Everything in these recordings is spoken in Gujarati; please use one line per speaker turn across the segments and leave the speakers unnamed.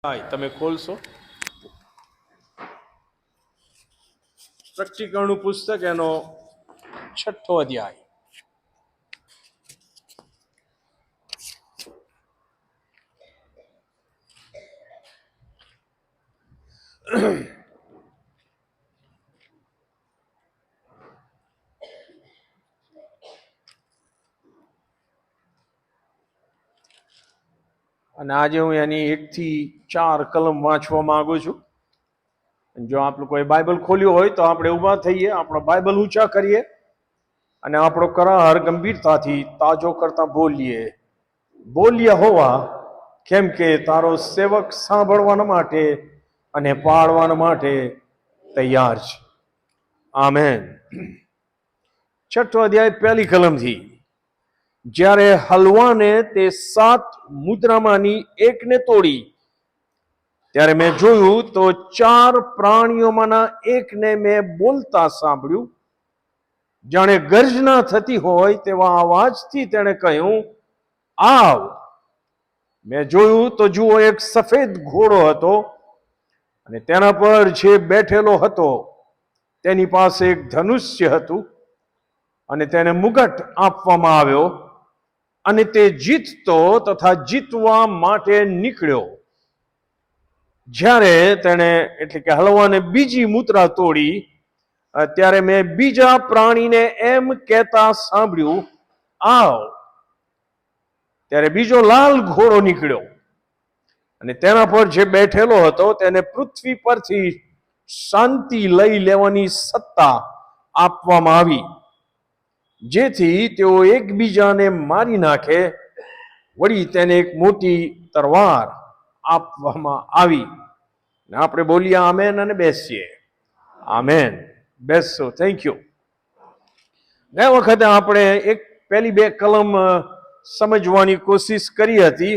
તમે ખોલશો સ્પષ્ટીકરણનું પુસ્તક એનો 6ઠ્ઠો અધ્યાય. અને આજે હું એની 1 થી 4 કલમ વાંચવા માંગુ છું. જો આપ લોકોએ બાઇબલ ખોલ્યું હોય તો આપણે ઊભા થઈએ, આપણો બાઇબલ ઊંચા કરીએ અને આપણો કરાર ગંભીરતાથી તાજો કરતા બોલીએ હોવા, કેમ કે તારો સેવક સાંભળવાના માટે અને પાળવાના માટે તૈયાર છે. આમેન. 6ઠ્ઠો અધ્યાય પહેલી કલમથી. જ્યારે હલવાને તે 7 મુદ્રામાંની એકને તોડી, ત્યારે મેં જોયું તો 4 પ્રાણીઓમાંના એકને મેં બોલતા સાંભળ્યું, જાણે ગર્જના થતી હોય તેવા અવાજથી તેણે કહ્યું, આવ. મેં જોયું તો જુઓ, એક સફેદ ઘોડો હતો અને તેના પર જે બેઠેલો હતો તેની પાસે એક ધનુષ્ય હતું અને તેને મુગટ આપવામાં આવ્યો અને તે જીતતો તથા જીતવા માટે નીકળ્યો. જ્યારે તેણે એટલે કે હલવાને બીજી મુદ્રા તોડી, ત્યારે મેં બીજા પ્રાણીને એમ કહેતા સાંભળ્યું, આવ. ત્યારે બીજો લાલ ઘોડો નીકળ્યો અને તેના પર જે બેઠેલો હતો તેને પૃથ્વી પરથી શાંતિ લઈ લેવાની સત્તા આપવામાં આવી, જેથી તેઓ એકબીજાને મારી નાખે. વળી તેને એક મોટી તલવાર આપવામાં આવી. આપણે બોલીએ આમેન અને બેસીએ. આમેન. બેસો. Thank you. ગયા વખતે આપણે પહેલી 2 કલમ સમજવાની કોશિશ કરી હતી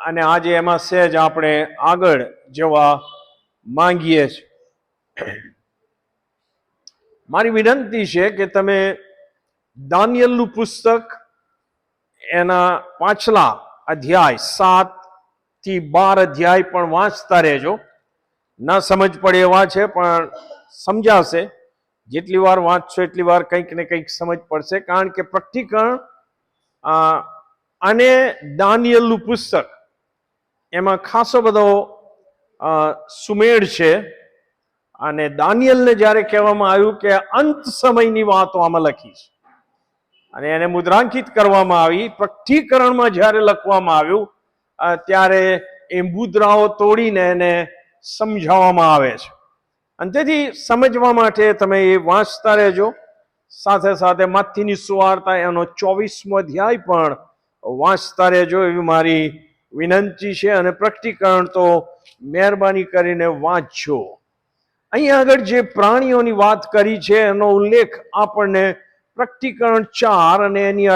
અને આજે એમાં સહેજ આપણે આગળ જવા માંગીએ છીએ. મારી વિનંતી છે કે તમે દાનિયેલનું પુસ્તક એના પાછલા અધ્યાય 7 થી 12 અધ્યાય પણ વાંચતા રહેજો. ના સમજ પડે એવા છે પણ સમજાશે. જેટલી વાર વાંચશો એટલી વાર કંઈક ને કંઈક સમજ પડશે, કારણ કે પ્રકટીકરણ અને દાનિયેલનું પુસ્તક એમાં ખાસો બધો સુમેળ છે. અને દાનિયેલને જ્યારે કહેવામાં આવ્યું કે અંત સમયની વાતો આમાં લખી છે અને એને મુદ્રાંકિત કરવામાં આવી, પ્રકટીકરણમાં જ્યારે લખવામાં આવ્યું ત્યારે એ મુદ્રાઓ તોડીને એને સમજાવવામાં આવે છે. અને તેથી સમજવા માટે તમે એ વાંચતા રહેજો. સાથે સાથે મત્થીની સુવાર્તા એનો 24મો અધ્યાય પણ વાંચતા રહેજો એવી મારી વિનંતી છે. અને પ્રકટીકરણ તો મહેરબાની કરીને વાંચજો. અહીં આગળ જે પ્રાણીઓની વાત કરી છે એનો ઉલ્લેખ આપણને પ્રકટીકરણ 4 અને એની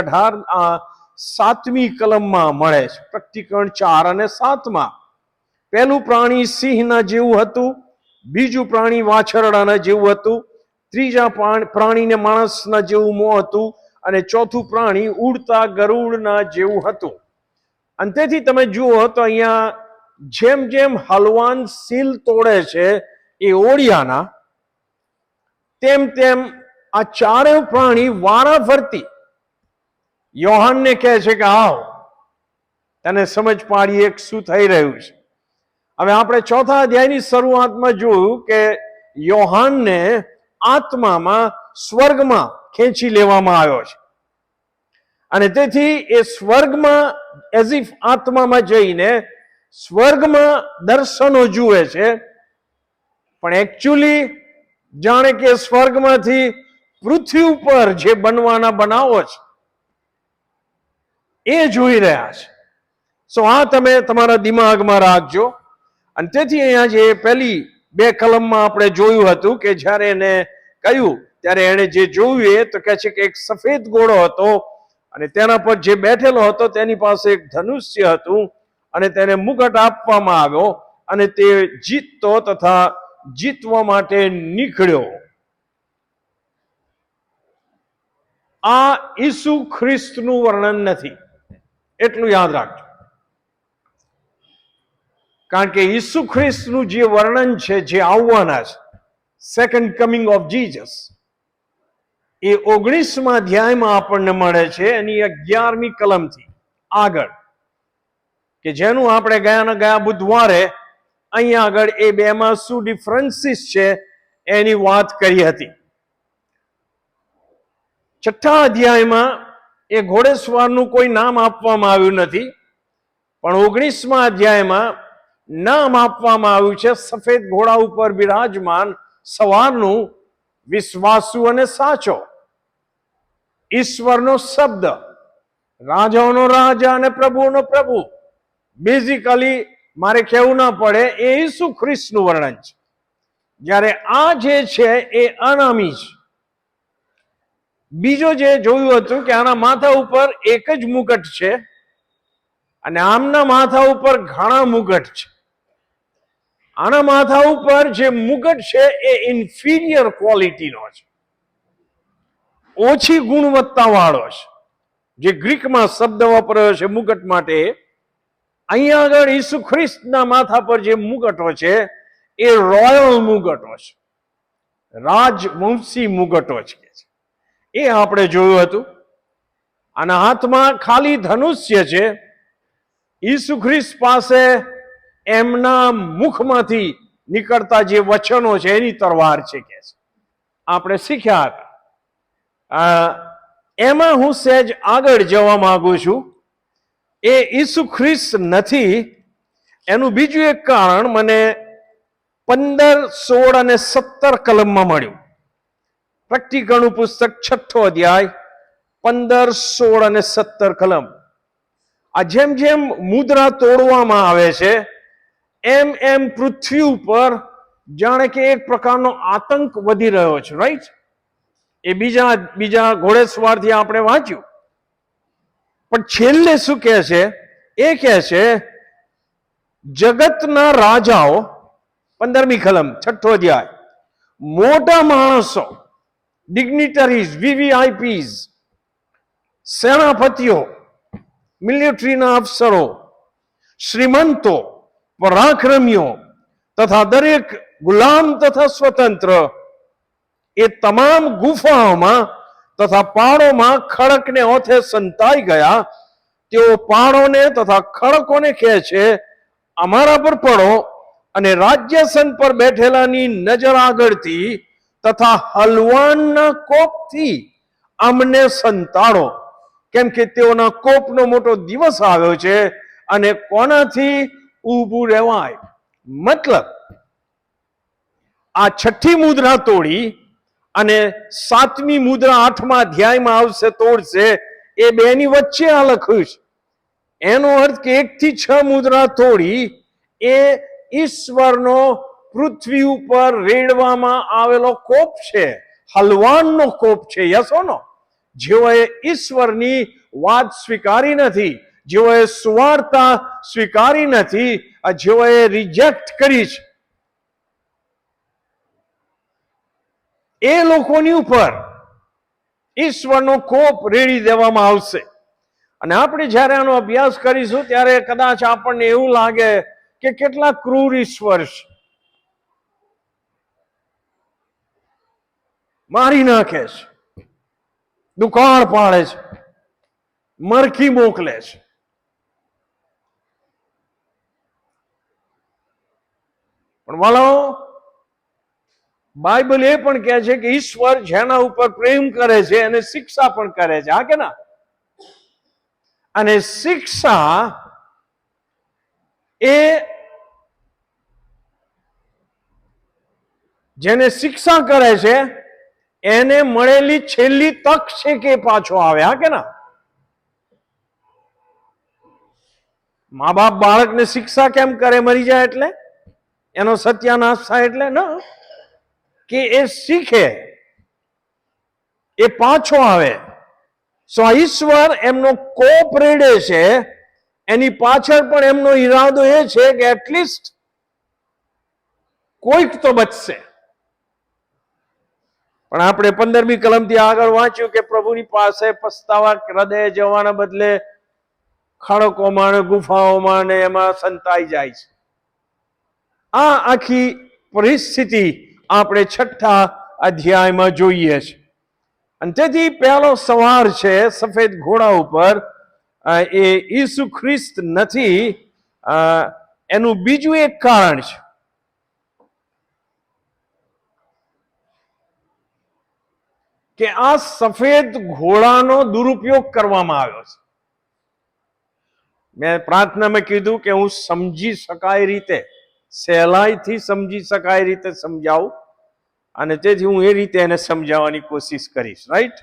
7મી કલમમાં મળે છે. પ્રકટીકરણ 4 અને 7માં પહેલું પ્રાણી સિંહના જેવું હતું, બીજું પ્રાણી વાછરડાના જેવું હતું, ત્રીજા પ્રાણીને માણસના જેવું મોં હતું અને ચોથું પ્રાણી ઉડતા ગરુડના જેવું હતું. અને તેથી તમે જુઓ તો અહીંયા જેમ જેમ હલવાન સીલ તોડે છે એ ઓળિયાના, તેમ તેમ આ ચારેય પ્રાણી વારાફરતી યોહાનને કહે છે કે આવ, તને સમજ પાડીએ શું થઈ રહ્યું છે. હવે આપણે 4થા અધ્યાયની શરૂઆતમાં જોયું કે યોહાનને આત્મામાં સ્વર્ગમાં ખેંચી લેવામાં આવ્યો છે અને તેથી એ સ્વર્ગમાં એઝ ઇફ આત્મામાં જઈને સ્વર્ગમાં દર્શનો જુએ છે, પણ એકચ્યુઅલી જાણે કે સ્વર્ગમાંથી પૃથ્વી ઉપર જે બનવાના બનાવો છે એ જોઈ રહ્યા છે. સો આ તમે તમારા દિમાગમાં રાખજો. અને તેથી અહીંયા જે પહેલી 2 કલમમાં આપણે જોયું હતું કે જ્યારે એને કહ્યું ત્યારે એને જે જોયું એ તો કહે છે કે એક સફેદ ઘોડો હતો અને તેના પર જે બેઠેલો હતો તેની પાસે એક ધનુષ્ય હતું અને તેને મુગટ આપવામાં આવ્યો અને તે જીતતો તથા જીતવા માટે નીકળ્યો. આ ઈસુ ખ્રિસ્તનું વર્ણન નથી, એટલું યાદ રાખજો. કારણ કે ઈસુ ખ્રિસ્તનું જે વર્ણન છે, જે આવવાના છે, સેકન્ડ કમિંગ ઓફ જીસસ, એ 19મા અધ્યાયમાં આપણને મળે છે, એની 11મી કલમથી આગળ, કે જેનું આપણે ગયા બુધવારે અહીંયા આગળ એ બેમાં શું ડિફરન્સીસ છે એની વાત કરી હતી. 6થા અધ્યાયમાં એ ઘોડેસવારનું કોઈ નામ આપવામાં આવ્યું નથી, પણ 19મા અધ્યાયમાં નામ આપવામાં આવ્યું છે સફેદ ઘોડા ઉપર બિરાજમાન સવારનું, વિશ્વાસુ અને સાચો, ઈશ્વરનો શબ્દ, રાજાઓનો રાજા અને પ્રભુનો પ્રભુ. બેઝિકલી મારે કહેવું ના પડે, એ ઈસુ ખ્રિસ્તનું વર્ણન છે. જ્યારે આ જે છે એ અનામી છે. બીજો જે જોયું હતું કે આના માથા ઉપર એક જ મુગટ છે અને આમના માથા ઉપર ઘણા મુગટ છે. આના માથા ઉપર જે મુગટ છે એ ઇન્ફિરિયર ક્વોલિટીનો છે, ઓછી ગુણવત્તા વાળો છે. જે ગ્રીકમાં શબ્દ વાપર્યો છે મુગટ માટે, અહીંયા આગળ ઈસુ ખ્રિસ્તના માથા પર જે મુગટો છે એ રોયલ મુગટો છે, રાજવંશી મુગટો છે. એ આપણે જોયું હતું. આના હાથમાં ખાલી ધનુષ્ય છે. ઈસુ ખ્રિસ્ત પાસે એમના મુખમાંથી નીકળતા જે વચનો છે એની તલવાર છે કે આપણે શીખ્યા હતા. એમાં હું સહેજ આગળ જવા માંગુ છું. એ ઈસુ ખ્રિસ્ત નથી, એનું બીજું એક કારણ મને 15, 16 અને 17 કલમમાં મળ્યું. પ્રકટીકરણનું પુસ્તક 6થો અધ્યાય 15, 16 અને 17 કલમ. આ જેમ જેમ મુદ્રા તોડવામાં આવે છે એમ એમ પૃથ્વી ઉપર જાણે કે એક પ્રકારનો આતંક વધી રહ્યો છે, રાઈટ? એ બીજા ઘોડેસવારથી આપણે વાંચ્યું. પણ છેલ્લે શું કહે છે? એ કહે છે જગતના રાજાઓ, 15મી કલમ 6થો અધ્યાય, મોટા માણસો, ડિગ્નિટરીઝ, VVIPs, સેનાપતિઓ, મિલિટરીના અફસરો, શ્રીમંતો, પરાક્રમીઓ તથા દરેક ગુલામ તથા સ્વતંત્ર, એ તમામ ગુફાઓમાં તથા પહાડોમાં ખડકને ઓથે સંતાઈ ગયા. તેઓ પહાડોને તથા ખડકોને કહે છે, અમારા પર પડો અને રાજ્યાસન પર બેઠેલાની નજર આગળથી તથા હલવાનના કોપથી અમને સંતાડો, કેમ કે તેઓના કોપનો મોટો દિવસ આવ્યો છે અને કોનાથી ઊભું રહેવાય. મતલબ આ 6ઠ્ઠી મુદ્રા તોડી અને 7મી મુદ્રા 8મા અધ્યાયમાં આવશે, તોડશે. એ બેની વચ્ચે આ લખ્યું છે. એનો અર્થ કે 1 થી 6 મુદ્રા તોડી એ ઈશ્વરનો પૃથ્વી ઉપર રેડવામાં આવેલો કોપ છે, હલવાનનો કોપ છે. યસોનો જેઓએ ઈશ્વરની વાત સ્વીકારી નથી, જેઓએ સુવાર્તા સ્વીકારી નથી, જેઓએ રિજેક્ટ કરી છે, એ લોકોની ઉપર ઈશ્વરનો કોપ રેડી દેવામાં આવશે. અને આપણે જ્યારે આનો અભ્યાસ કરીશું ત્યારે કદાચ આપણને એવું લાગે કે કેટલા ક્રૂર ઈશ્વર છે, મારી નાખે છે, દુકાળ પાડે છે, મરખી મોકલે છે. પણ વાલો, બાઇબલ એ પણ કહે છે કે ઈશ્વર જેના ઉપર પ્રેમ કરે છે એને શિક્ષા પણ કરે છે. હા કે ના? અને શિક્ષા એ જેને શિક્ષા કરે છે એને મળેલી છેલ્લી તક છે કે પાછો આવે. હા કે ના? મા બાપ બાળકને શિક્ષા કેમ કરે? મરી જાય એટલે, એનો સત્યાનાશ થાય એટલે ન, કે એ શીખે, એ પાછો આવે. સો ઈશ્વર એમનો કોપ રેડે છે, એની પાછળ પણ એમનો ઈરાદો એ છે કે એટલીસ્ટ કોઈક તો બચશે. પણ આપણે 15મી કલમથી આગળ વાંચ્યું કે પ્રભુની પાસે પસ્તાવા હૃદય જવાના બદલે ખડકોમાં ને ગુફાઓમાં ને એમાં સંતાઈ જાય છે. આ આખી પરિસ્થિતિ આપણે 6થા અધ્યાયમાં જોઈએ છે. અને તેથી પહેલો સવાર છે સફેદ ઘોડા ઉપર, એ ઈસુ ખ્રિસ્ત નથી. એનું બીજું એક કારણ છે કે આ સફેદ ઘોડાનો દુરુપયોગ કરવામાં આવ્યો છે. મેં પ્રાર્થનામાં કીધું કે હું સમજી શકાય રીતે, સહેલાઈથી સમજી શકાય રીતે સમજાવું, અને તેથી હું એ રીતે એને સમજાવવાની કોશિશ કરીશ. રાઈટ?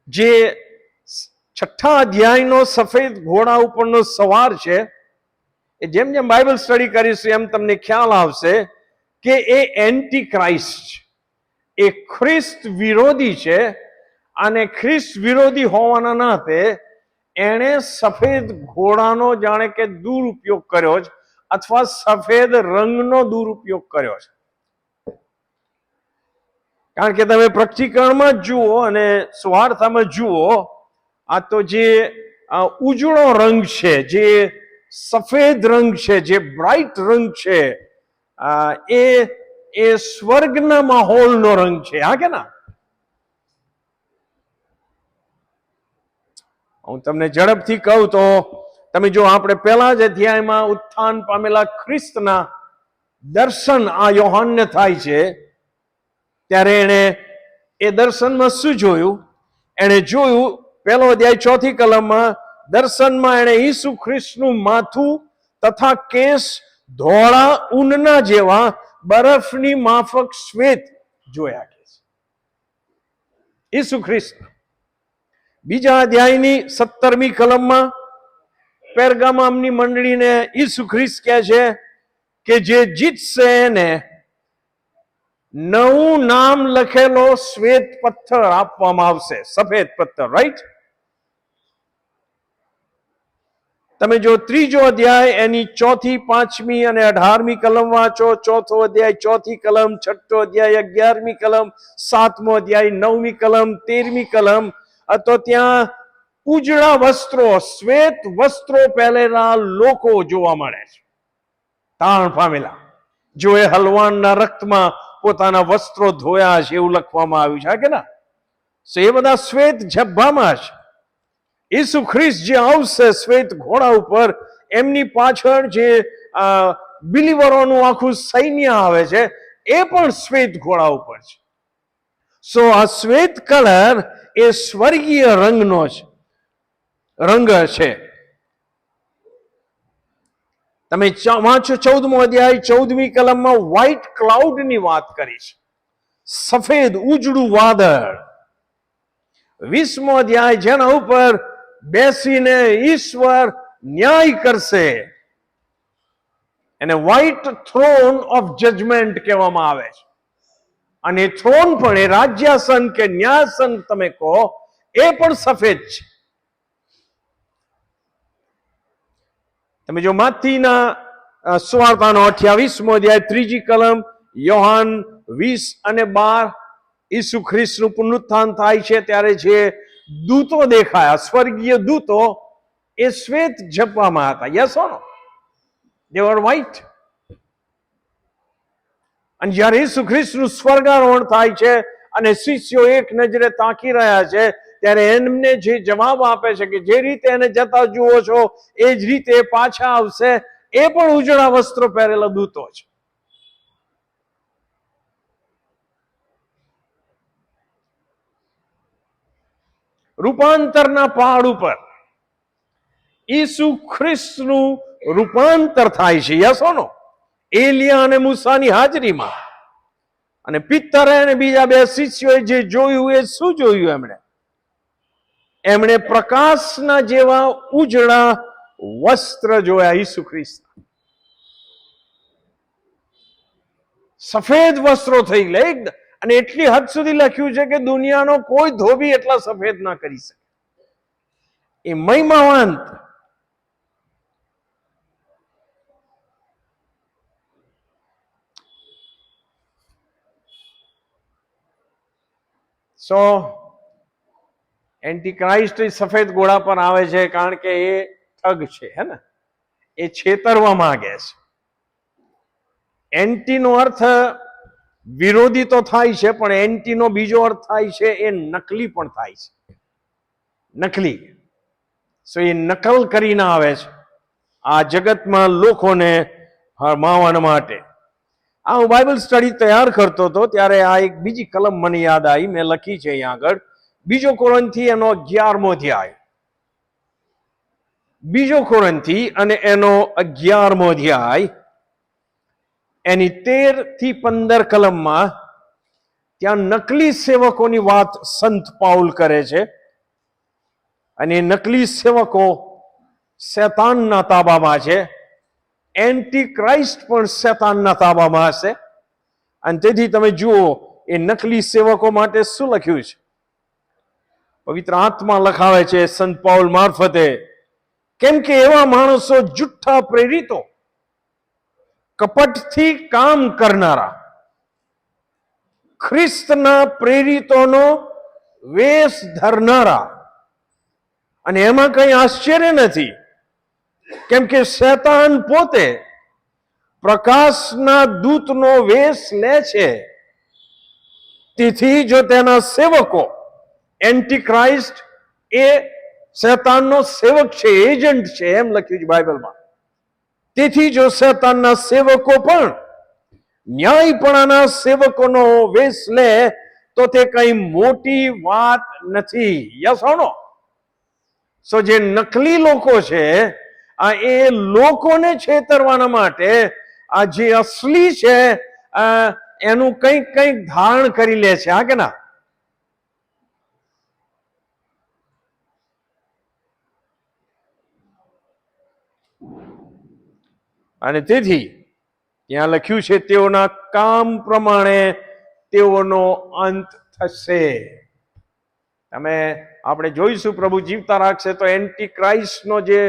જે 6થા અધ્યાયનો સફેદ ઘોડા ઉપરનો સવાર છે, એ જેમ જેમ બાઇબલ સ્ટડી કરીશું એમ તમને ખ્યાલ આવશે કે એ એન્ટી ક્રાઇસ્ટ છે, એ ખ્રિસ્ત વિરોધી છે. અને ખ્રિસ્ત વિરોધી હોવાના નાતે એણે સફેદ ઘોડાનો જાણે કે દુરુપયોગ કર્યો છે, અથવા સફેદ રંગનો દુરુપયોગ કર્યો છે. કારણ કે તમે પ્રકટીકરણમાં જ જુઓ અને સુવાર્તામાં જુઓ, આ તો જે ઉજળો રંગ છે, જે સફેદ રંગ છે, જે બ્રાઇટ રંગ છે, એ સ્વર્ગના માહોલનો રંગ છે. હા કે ના? હું તમને ઝડપથી કહું તો તમે જો આપણે પહેલા જ અધ્યાયમાં ઉત્થાન પામેલા ખ્રિસ્તના દર્શન આ યોહાનને થાય છે, ત્યારે એણે એ દર્શનમાં શું જોયું? એણે જોયું, પહેલો અધ્યાય 4થી કલમમાં, દર્શનમાં એણે ઈસુ ખ્રિસ્તનું માથું તથા કેસ ધોળા ઊનના જેવા બરફની માફક શ્વેત જોયા. ઈસુ ખ્રિસ્ત. બીજા અધ્યાયની 17મી કલમમાં પેરગામની મંડળીને ઈસુ ખ્રિસ્ત કહે છે કે જે જીતશે એને નવું નામ લખેલો શ્વેત પથ્થર આપવામાં આવશે, સફેદ પથ્થર. રાઈટ? તમે જો 3જો અધ્યાય એની 4થી 5મી અને 18મી કલમ વાંચો, 4થો અધ્યાય 4થી કલમ, 6થો અધ્યાય 11મી કલમ, 7મો અધ્યાય 9મી કલમ, 13મી કલમ, તો ત્યાં ઉજળા વસ્ત્રો, શ્વેત વસ્ત્રો પહેરેલા લોકો જોવા મળે છે, તાણ પામેલા. જો એ હલવાનના રક્તમાં પોતાના વસ્ત્રો ધોયા છે એવું લખવામાં આવ્યું છે કે ના? એ બધા શ્વેત ઝભ્ભામાં છે. ઈસુ ખ્રિસ્ત જે આવશે શ્વેત ઘોડા ઉપર, એમની પાછળ જે બિલીવરોનું આખું સૈન્ય આવે છે, એ પણ શ્વેત ઘોડા ઉપર છે. આ શ્વેત કલર એ સ્વર્ગીય રંગનો છે, રંગ છે. તમે વાંચો 14મો અધ્યાય 14મી કલમમાં વ્હાઈટ ક્લાઉડની વાત કરી છે, સફેદ ઉજળું વાદળ. 20મો અધ્યાય જેના ઉપર બેસીને ઈશ્વર ન્યાય કરશે, એને વ્હાઈટ થ્રોન ઓફ જજમેન્ટ કહેવામાં આવે છે. અને થ્રોન પણ, એ રાજ્યાસન કે ન્યાયાસન તમે કહો, એ પણ સફેદ છે. તમે જો માથીના સુવાર્તાનો 28મો અધ્યાય 3જી કલમ, યોહાન 20 અને 12, ઈસુ ખ્રિસ્તનું પુનરુત્થાન થાય છે ત્યારે જે દૂતો દેખાયા, સ્વર્ગીય દૂતો, એ શ્વેત ઝભ્ભામાં હતા. Yes or no? They were white. અને જ્યારે ઈસુ ખ્રિસ્તનું સ્વર્ગારોહણ થાય છે અને શિષ્યો એક નજરે તાકી રહ્યા છે, ત્યારે એમને જે જવાબ આપે છે કે જે રીતે એને જતા જુઓ છો એ જ રીતે પાછા આવશે, એ પણ ઉજળા વસ્ત્રો પહેરેલા દૂતો છે. રૂપાંતરના પહાડ ઉપર ઈસુ ખ્રિસ્તનું રૂપાંતર થાય છે. યસ ઓર નો? એલિયા અને મૂસાની હાજરીમાં. અને પિત્તરે અને બીજા 2 શિષ્યોએ જે જોયું, એ શું જોયું? એમણે પ્રકાશના જેવા ઉજળા વસ્ત્ર જોયા. ઈસુ ખ્રિસ્ત સફેદ વસ્ત્રો થઈ ગયેલા, અને એટલી હદ સુધી લખ્યું છે કે દુનિયાનો કોઈ ધોબી એટલા સફેદ ના કરી શકે. એ મહિમાવંત. એન્ટી ક્રાઇસ્ટ સફેદ ઘોડા પર આવે છે કારણ કે એ ઠગ છે, હે ને? એ છેતરવા માંગે છે. એન્ટીનો અર્થ વિરોધી તો થાય છે, પણ એન્ટીનો બીજો અર્થ થાય છે એ નકલી પણ થાય છે. નકલી. સો એ નકલ કરીને આવે છે આ જગતમાં લોકોને હરમાવવા માટે. આ હું બાઇબલ સ્ટડી તૈયાર કરતો હતો ત્યારે આ એક બીજી કલમ મને યાદ આવી, મેં લખી છે અહીંયા આગળ. 2 કોરિન્થી એનો 11મો અધ્યાય. 2 કોરિન્થી અને એનો 11મો અધ્યાય, એની 13 થી 15 કલમમાં ત્યાં નકલી સેવકોની વાત સંત પાઉલ કરે છે. અને નકલી સેવકો શેતાનના તાબામાં છે. એન્ટી ક્રાઇસ્ટ પણ શેતાનના તાબામાં હશે. અને તેથી તમે જુઓ એ નકલી સેવકો માટે શું લખ્યું છે. પવિત્ર આત્મા લખાવે છે સંત પાઉલ મારફતે, કેમ કે એવા માણસો જુઠ્ઠા પ્રેરિતો, કપટથી કામ કરનારા, ખ્રિસ્તના પ્રેરિતોનો વેશ ધરનારા. અને એમાં કઈ આશ્ચર્ય નથી, કેમ કે શેતાન પોતે પ્રકાશના દૂતનો વેશ લે છે. તેથી જો તેના સેવકો, એન્ટી ક્રાઇસ્ટ એ શેતાનનો સેવક છે, એજન્ટ છે, એમ લખ્યું છે બાઇબલમાં. તેથી જો શેતાનના સેવકો પણ ન્યાયપણાના સેવકોનો વેશ લે તો તે કઈ મોટી વાત નથી. યસ ઓર નો? સો જે નકલી લોકો છે એ લોકોને છેતરવાના માટે આ જે અસલી છે એનું કંઈક કંઈક ધારણ કરી લે છે. હા કે ના? અને તેથી ત્યાં લખ્યું છે તેઓના કામ પ્રમાણે તેઓનો અંત થશે. આપણે જોઈશું પ્રભુ જીવતા રાખશે તો એન્ટી ક્રાઇસ્ટનો જે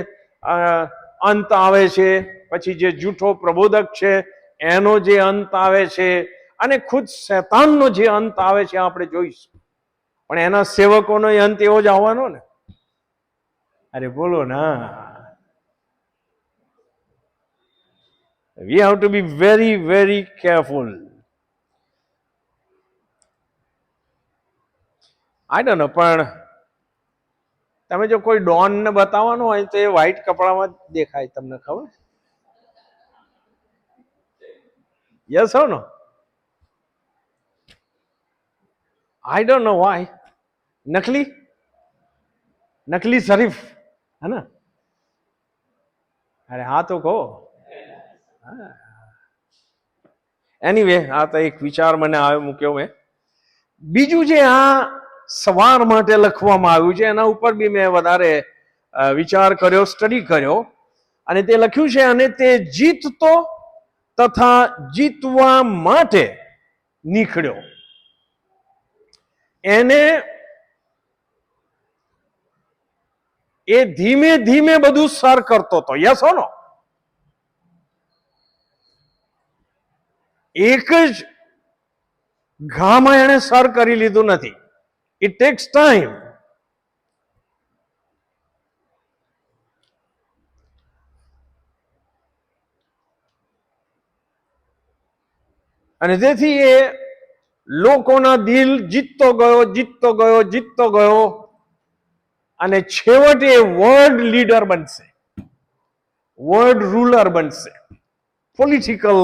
અંત આવે છે, પછી જે જૂઠો પ્રબોધક છે એનો જે અંત આવે છે, અને ખુદ શેતાનનો જે અંત આવે છે આપણે જોઈશું. પણ એના સેવકોનો અંત એવો જ આવવાનો ને. અરે બોલો ના. We have to be very, very careful. I don't know, પણ તમે જો કોઈ ડોનને બતાવવાનો હોય તો એ વ્હાઈટ કપડામાં જ દેખાય. તમને ખબર? યસ હો નો? I don't know why. નકલી શરીફ હે ને? અરે હા તો કહો. એનીવે, આ તો એક વિચાર મને આવ્યો, મૂક્યો મેં. બીજું જે આ સવાર માટે લખવામાં આવ્યું છે એના ઉપર બી મેં વધારે વિચાર કર્યો, સ્ટડી કર્યો. અને તે લખ્યું છે, અને તે જીતતો તથા જીતવા માટે નીકળ્યો. એને એ ધીમે ધીમે બધું સર કરતો હતો. યસ હો નો? એક જ ઘામાં એને સર કરી લીધું નથી. It tax time. અને તેથી એ લોકોના દિલ જીતતો ગયો, અને છેવટે વર્લ્ડ લીડર બનશે, વર્લ્ડ રૂલર બનશે, પોલિટિકલ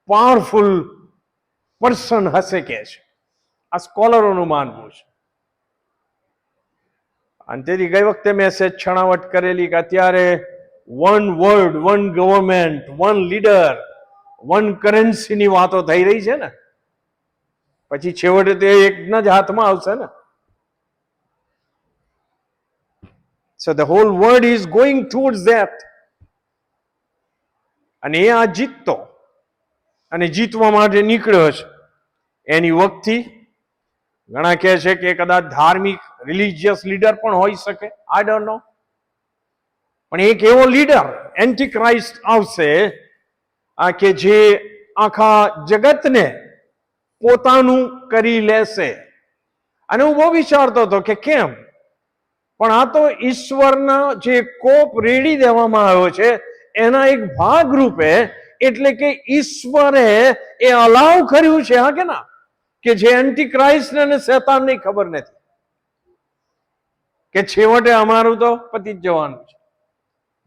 પાવરફુલ પર્સન હશે કે છે આ સ્કોલરોનું માનવું છે. અને તેથી ગઈ વખતે મેં છણાવટ કરેલી કે અત્યારે one world, one government, one leader, one કરન્સીની વાતો થઈ રહી છે ને. પછી છેવટે તે એકના જ હાથમાં આવશે ને. So the whole world is going towards that. અને એ આ જીતતો અને જીતવા માટે નીકળ્યો છે. એની વખતથી ઘણા કહે છે કે કદાચ ધાર્મિક રિલિજિયસ લીડર પણ હોઈ શકે. I don't know. પણ એક એવો લીડર એન્ટી ક્રાઇસ્ટ આવશે આ કે જે આખા જગતને પોતાનું કરી લેશે. અને હું બહુ વિચારતો હતો કે કેમ, પણ આ તો ઈશ્વરના જે કોપ રેડી દેવામાં આવ્યો છે એના એક ભાગ રૂપે, એટલે કે ઈશ્વરે એ અલાવ કર્યું છે, હા કે ના, કે જે એન્ટી ક્રાઇસ્ટ અને શેતાનને ખબર નથી કે છેવટે અમારું તો પતિ જ જવાનું છે.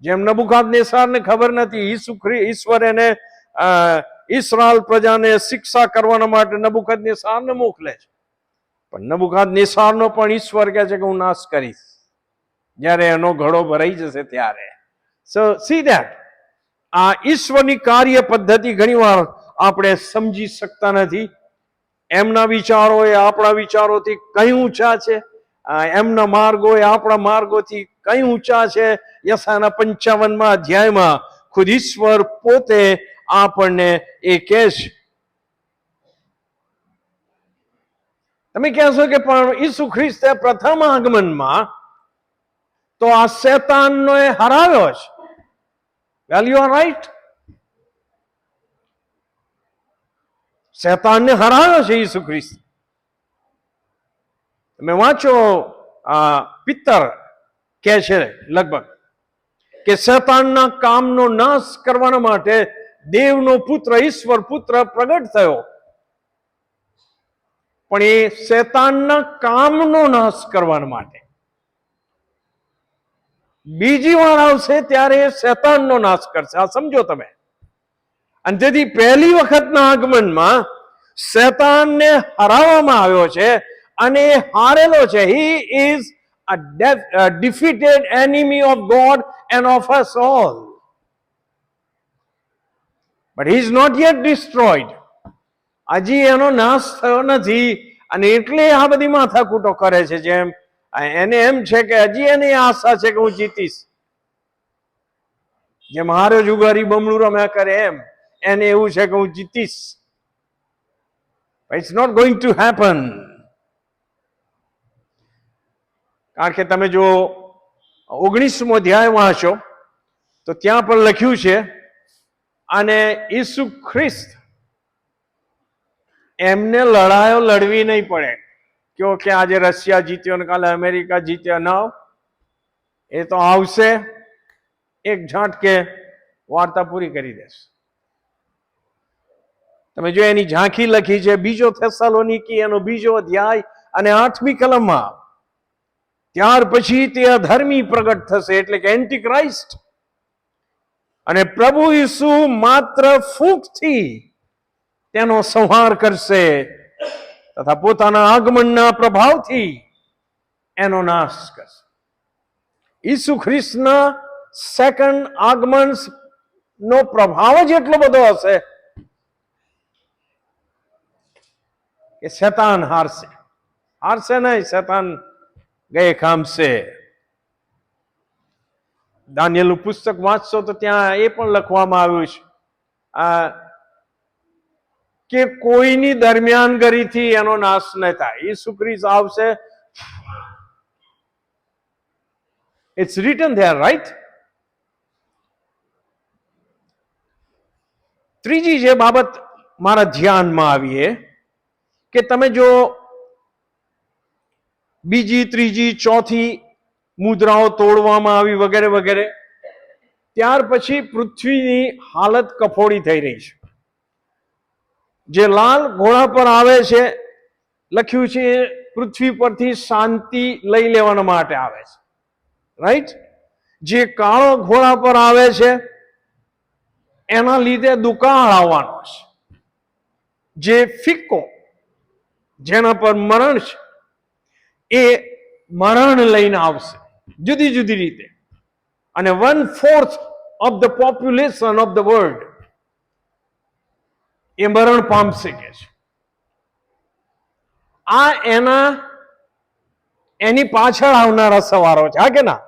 જેમ નબુકદનેસ્સરને ખબર નથી, ઈશ્વર એને ઇસ્રાએલ પ્રજાને શિક્ષા કરવાના માટે નબુકદનેસ્સરને મોકલે છે, પણ નબુકદનેસ્સરનો પણ ઈશ્વર કહે છે કે હું નાશ કરીશ જ્યારે એનો ઘડો ભરાઈ જશે ત્યારે. સો સી ધેટ આ ઈશ્વરની કાર્ય પદ્ધતિ ઘણીવાર આપણે સમજી શકતા નથી. એમના વિચારો એ આપણા વિચારોથી કઈ ઊંચા છે, એમના માર્ગો એ આપણા માર્ગોથી કઈ ઊંચા છે. યશાયાના 55મા અધ્યાયમાં ખુદ ઈશ્વર પોતે આપણને એ કહે છે. તમે કહેશો કે પણ ઈસુ ખ્રિસ્તે પ્રથમ આગમનમાં તો આ શેતાનનો એ હરાવ્યો છે. વેલ, યુ આર રાઈટ. શેતાનને હરાવ્યો છે ઈસુ ખ્રિસ્ત. તમે વાંચો, પિત્તર કહે છે લગભગ કે શેતાનના કામનો નાશ કરવાના માટે દેવનો પુત્ર, ઈશ્વર પુત્ર પ્રગટ થયો. પણ એ શેતાનના કામનો નાશ કરવાના માટે બીજી વાર આવશે ત્યારે એ શેતાનનો નાશ કરશે. આ સમજો તમે. અને તેથી પહેલી વખતના આગમનમાં શેતાનને હરાવવામાં આવ્યો છે અને એ હારેલો છે. He is a defeated enemy of God and of us all. But he is not yet destroyed. હજી એનો નાશ થયો નથી, અને એટલે આ બધી માથાકૂટો કરે છે. જેમ એને એમ છે કે હજી એને આશા છે કે હું જીતીશ, જેમ હારો જુગારી બમણું રમ્યા કરે એમ એને એવું છે કે હું જીતીશ. It's not going to happen. કારણ કે તમે જો 19મો અધ્યાય વાંચો તો ત્યાં પણ લખ્યું છે, અને ઈસુ ખ્રિસ્ત એમને લડાઈઓ લડવી નહીં પડે કે આજે રશિયા જીત્યો ને કાલે અમેરિકા જીત્યા. ના, એ તો આવશે, એક ઝાટકે વાર્તા પૂરી કરી દેશે. તમે જો એની ઝાંખી લખી છે 2 થેસ્સલોનિકી એનો 2 અધ્યાય અને 8મી કલમમાં. ત્યાર પછી તે અધર્મી પ્રગટ થશે, એટલે કે એન્ટી ક્રાઇસ્ટ. અને પ્રભુ ઈસુ માત્ર ફૂંકથી તેનો સંહાર કરશે તથા પોતાના આગમનના પ્રભાવથી એનો નાશ કરશે. ઈસુ ખ્રિસ્તના સેકન્ડ આગમન નો પ્રભાવ જ એટલો બધો હશે કે શેતાન હારશે. હારશે નહીં, શેતાન ગયે ખામશે. દાનિયેલનું પુસ્તક વાંચશો તો ત્યાં એ પણ લખવામાં આવ્યું છે કે કોઈની દરમિયાનગરીથી એનો નાશ ન થાય. ઈસુ ખ્રિસ્ત આવશે. It's written there, right? ત્રીજી જે બાબત મારા ધ્યાનમાં આવીએ કે તમે જો બીજી, ત્રીજી, ચોથી મુદ્રાઓ તોડવામાં આવી વગેરે વગેરે, ત્યાર પછી પૃથ્વીની હાલત કફોડી થઈ રહી છે. જે લાલ ઘોડા પર આવે છે, લખ્યું છે પૃથ્વી પરથી શાંતિ લઈ લેવા માટે આવે છે, રાઈટ? જે કાળો ઘોડા પર આવે છે એના લીધે દુકાળ આવવાનો છે. જે ફિક્કો, જેના પર મરણ છે, એ મરણ લઈને આવશે જુદી જુદી રીતે. અને 1/4 of the population of the world એ મરણ પામશે કે છે. આ એની પાછળ આવનારા સવારો છે, હા કે ના?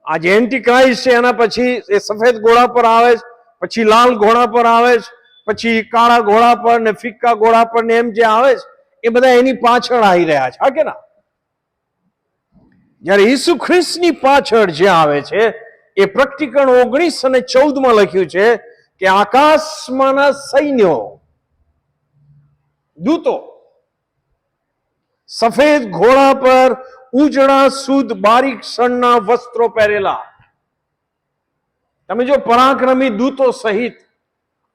આ જે એન્ટી ક્રાઇસ્ટ છે એના પછી એ સફેદ ઘોડા પર આવે છે, પછી લાલ ઘોડા પર આવે છે, પછી કાળા ઘોડા પર ને ફિક્કા ઘોડા પર ને એમ જે આવે છે એ બધા એની પાછળ આવી રહ્યા છે, હા કે ના? જયારે ઈસુ ખ્રિસ્તની પાછળ જે આવે છે એ પ્રકટીકરણ 19 અને 14માં લખ્યું છે કે આકાશમાંના સૈન્યો, દૂતો સફેદ ઘોડા પર ઉજળા શુદ્ધ બારીક સણના વસ્ત્રો પહેરેલા તમે જો પરાક્રમી દૂતો સહિત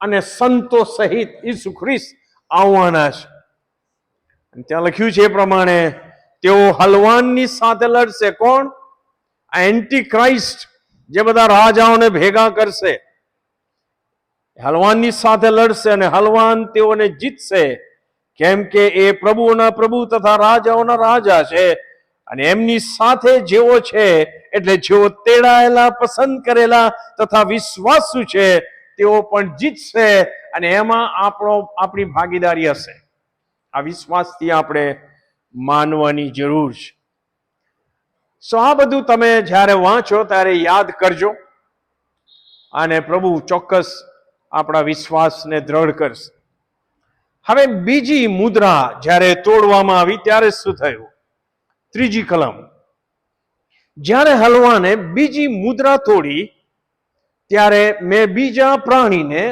અને સંતો સહિત ઈસુ ખ્રિસ્ત આવવાના છે. ત્યાં લખ્યું છે એ પ્રમાણે તેઓ હલવાનની સાથે લડશે. કોણ? આ એન્ટી ક્રાઇસ્ટ જે બધા રાજાઓને ભેગા કરશે, હલવાનની સાથે લડશે અને હલવાન તેઓને જીતશે, કેમ કે એ પ્રભુઓના પ્રભુ તથા રાજાઓના રાજા છે અને એમની સાથે જેઓ છે, એટલે જેઓ તેડાયેલા, પસંદ કરેલા તથા વિશ્વાસુ છે, તેઓ પણ જીતશે અને એમાં આપણી ભાગીદારી હશે. આ વિશ્વાસથી આપણે માનવાની જરૂર છે. આ બધું તમે જ્યારે વાંચો ત્યારે યાદ કરજો અને પ્રભુ ચોક્કસ આપણા વિશ્વાસને દ્રઢ કરશે. હવે બીજી મુદ્રા જ્યારે તોડવામાં આવી ત્યારે શું થયું? ત્રીજી કલમ. જ્યારે હલવાને બીજી મુદ્રા તોડી ત્યારે મેં બીજા પ્રાણીને,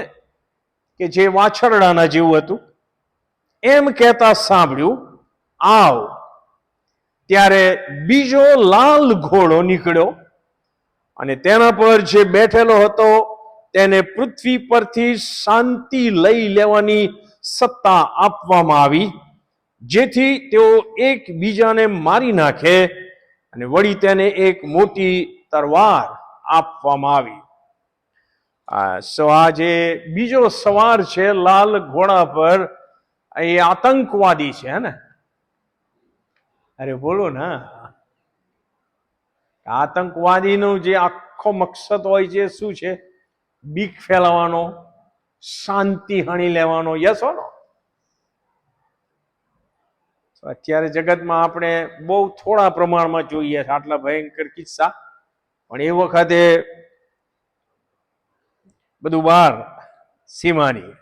કે જે વાછરડાના જેવું હતું, એમ કહેતા સાંભળ્યું, આવ. ત્યારે બીજો લાલ ઘોડો નીકળ્યો અને તેના પર જે બેઠેલો હતો તેને પૃથ્વી પરથી શાંતિ લઈ લેવાની સત્તા આપવામાં આવી, જેથી તેઓ એકબીજાને મારી નાખે, અને વળી તેને એક મોટી તલવાર આપવામાં આવી. આ જે બીજો સવાર છે લાલ ઘોડા પર, એ આતંકવાદી છે ને? અરે બોલો ને. આતંકવાદીનો જે આખો મકસદ હોય છે શું છે? બીક ફેલાવવાનો, શાંતિ હણી લેવાનો. યસ હો નો? અત્યારે જગતમાં આપણે બહુ થોડા પ્રમાણમાં જોઈએ આટલા ભયંકર કિસ્સા, પણ એ વખતે બધું બહાર સીમાની.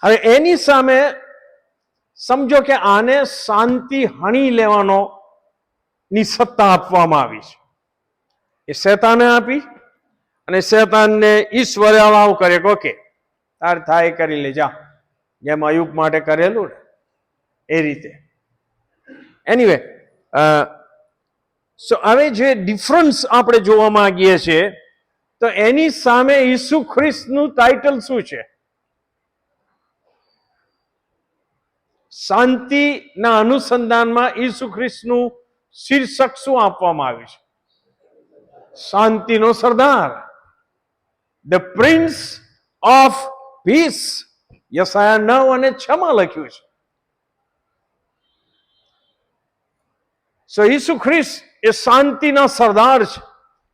હવે એની સામે સમજો કે આને શાંતિ હણી લેવાનો ની સત્તા આપવામાં આવી છે. એ શેતાને આપી અને શેતાનને ઈશ્વરે અલાવ કરે કે ઓકે, તાર થાય કરી લે, જા. જેમ અયુબ માટે કરેલું ને એ રીતે. એનીવે, હવે જે ડિફરન્સ આપણે જોવા માંગીએ છીએ, તો એની સામે ઈસુ ખ્રિસ્તનું ટાઇટલ શું છે? શાંતિના અનુસંધાનમાં ઈસુ ખ્રિસ્તનું શીર્ષક શું આપવામાં આવ્યું છે? શાંતિનો સરદાર, ધ પ્રિન્સ ઓફ પીસ. યસાયા 9 અને 6 માં લખ્યું છે. ઈસુ ખ્રિસ્ત એ શાંતિના સરદાર છે,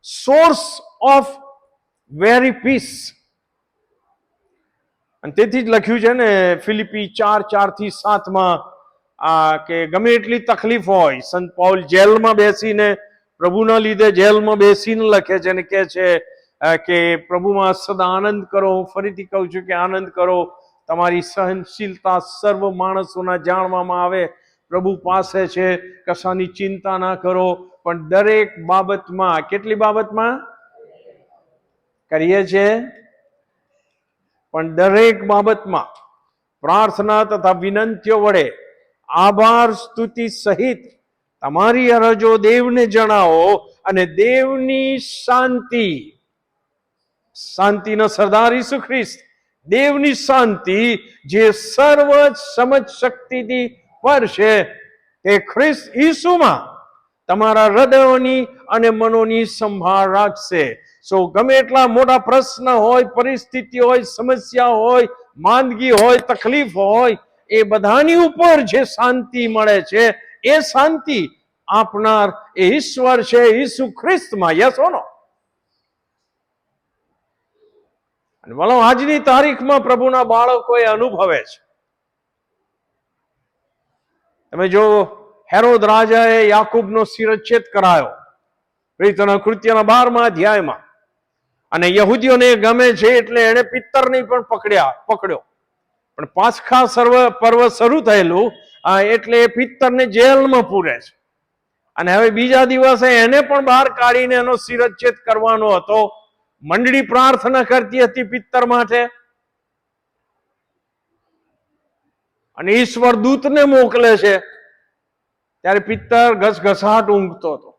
સોર્સ ઓફ વેરી પીસ. અને તેથી જ લખ્યું છે ને ફિલિપી 4:4-7 કે ગમે એટલી તકલીફ હોય, સંત પૌલ જેલમાં બેસીને, પ્રભુના લીધે જેલમાં બેસીને લખે છે અને કહે છે કે પ્રભુમાં સદા આનંદ કરો. હું ફરીથી કહું છું કે આનંદ કરો. તમારી સહનશીલતા સર્વ માણસોના જાણવામાં આવે. પ્રભુ પાસે છે, કશાની ચિંતા ના કરો, પણ દરેક બાબતમાં. કેટલી બાબતમાં કરીએ છીએ? પણ દરેક બાબતમાં પ્રાર્થના તથા વિનંતીઓ વડે આભાર સ્તુતિ સહિત તમારી અરજો દેવને જણાવો, અને દેવની શાંતિ, શાંતિનો સરદાર ઈસુ ખ્રિસ્ત, દેવની શાંતિ જે સર્વ સમજ શક્તિથી પર છે, તે ખ્રિસ્ત ઈસુમાં તમારા હૃદયોની અને મનોની સંભાળ રાખશે. ગમે એટલા મોટા પ્રશ્ન હોય, પરિસ્થિતિ હોય, સમસ્યા હોય, માંદગી હોય, તકલીફ હોય, એ બધાની ઉપર જે શાંતિ મળે છે, એ શાંતિ આપનાર એ ઈશ્વર છે ઈસુ ખ્રિસ્તમાં. યસ હો નો? અને વલો આજની તારીખમાં પ્રભુના બાળકો એ અનુભવે છે. તમે જો હેરોદ રાજાએ યાકૂબનો શિરચ્છેદ કરાયો પ્રેરિતોના કૃત્યના 12મા અધ્યાયમાં, અને યહૂદીઓને ગમે છે એટલે એને પિત્તરને પણ પકડ્યો. પણ પાસખા પર્વ શરૂ થયેલું એટલે એ પિત્તરને જેલમાં પૂરે છે. અને હવે બીજા દિવસે એને પણ બહાર કાઢીને એનો શિરચ્છેદ કરવાનો હતો. મંડળી પ્રાર્થના કરતી હતી પિત્તર માટે, અને ઈશ્વર દૂતને મોકલે છે. ત્યારે પિત્તર ઘસઘસાટ ઊંઘતો હતો.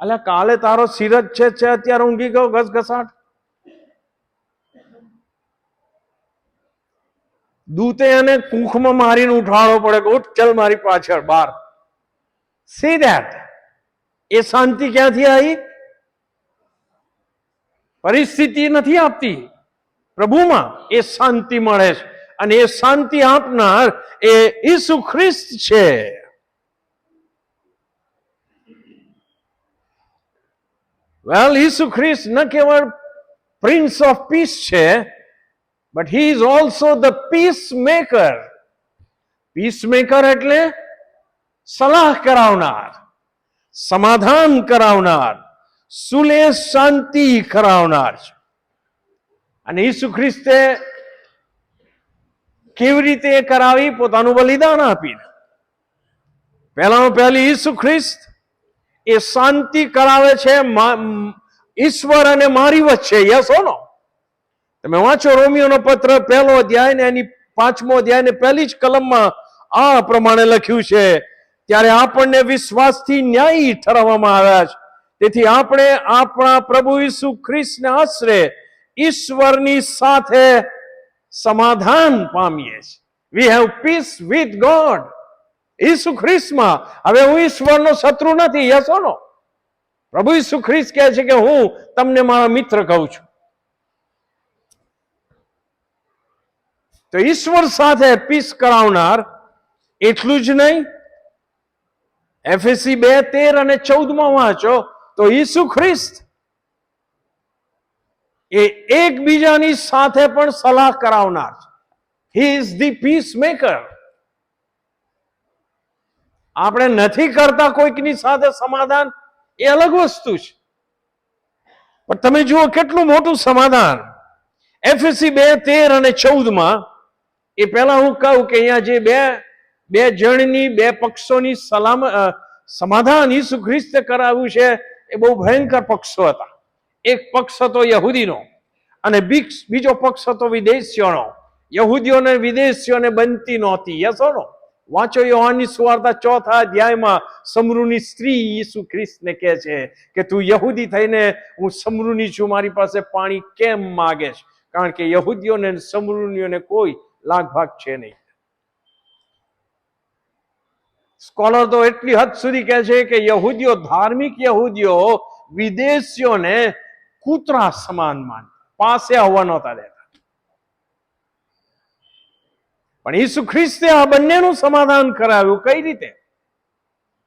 અલ્યા કાલે તારો સિરજ છે અત્યારે ઊંઘી ગયો ઘસઘસાટ. દૂતે એને કુંખમાં મારીને ઉઠાડવો પડે કે ઉઠ ચલ મારી પાછળ બાર. C that. એ શાંતિ ક્યાંથી આવી? પરિસ્થિતિ નથી આપતી, પ્રભુમાં એ શાંતિ મળે છે. અને એ શાંતિ આપનાર એ ઈસુ ખ્રિસ્ત છે. વેલ, ઈસુ ખ્રિસ્ત ન કેવળ પ્રિન્સ ઓફ પીસ છે, but he is also the peace maker. Peace maker એટલે સલાહ કરાવનાર, સમાધાન કરાવનાર, સુલેહ શાંતિ કરાવનાર છે. અને ઈસુ ખ્રિસ્તે કેવી રીતે કરાવી? પોતાનું બલિદાન આપીને. પહેલામાં પહેલી ઈસુ ખ્રિસ્ત એ શાંતિ કરાવે છે ઈશ્વર અને મારી વચ્ચે. યસ ઓ નો? તમે વાંચો રોમિયોનો પત્ર 1 અધ્યાય ને એની 5મો અધ્યાય ને પહેલી જ કલમમાં આ પ્રમાણે લખ્યું છે, ત્યારે આપણને વિશ્વાસથી ન્યાયી ઠરવામાં આવ્યા છે. તેથી આપણે આપણા પ્રભુ ઈસુ ખ્રિસ્તને આશરે ઈશ્વરની સાથે સમાધાન પામીએ છીએ. We have peace with God. ઈસુ ખ્રિસ્તમાં હવે હું ઈશ્વરનો શત્રુ નથી. Yes or no? પ્રભુ ઈસુ ખ્રિસ્ત કહે છે કે હું તમને મારા મિત્ર કહું છું. તો ઈશ્વર સાથે પીસ કરાવનાર. એટલું જ નહીં, એફએસી 2:13 અને 14 વાંચો તો ઈસુ ખ્રિસ્ત એ એકબીજાની સાથે પણ સલાહ કરાવનાર છે. He is the peace maker. આપણે નથી કરતા કોઈકની સાથે સમાધાન, એ અલગ વસ્તુ છે, પણ તમે જુઓ કેટલું મોટું સમાધાન. એફએસી 2:13 અને 14 એ પહેલા હું કહું કે અહીંયા જે બે જણની, બે પક્ષોની સમાધાન ઈસુ ખ્રિસ્તે કરાવ્યું છે, એ બહુ ભયંકર પક્ષો હતા. એક પક્ષ હતો યહૂદીનો અને બીજો પક્ષ હતો વિદેશીઓનો. યહૂદીઓને વિદેશીઓને બનતી નહોતી. યસ ઓ નો? વાંચો યોહાનની સુવાર્તા 4 અધ્યાયમાં સમરૂની સ્ત્રી ઈસુ ખ્રિસ્તને કહે છે કે તું યહૂદી થઈને હું સમરૂની છું, મારી પાસે પાણી કેમ માગે છે? કારણ કે યહૂદીઓને સમરૂનીઓને કોઈ લાગભાગ છે નહીં. સ્કોલર તો એટલી હદ સુધી કહે છે કે યહૂદીઓ, ધાર્મિક યહૂદીઓ વિદેશીઓને કૂતરા સમાન માનતા, પાસે આવવા નહોતા દેતા. પણ ઈસુ ખ્રિસ્તે આ બંનેનું સમાધાન કરાવ્યું. કઈ રીતે?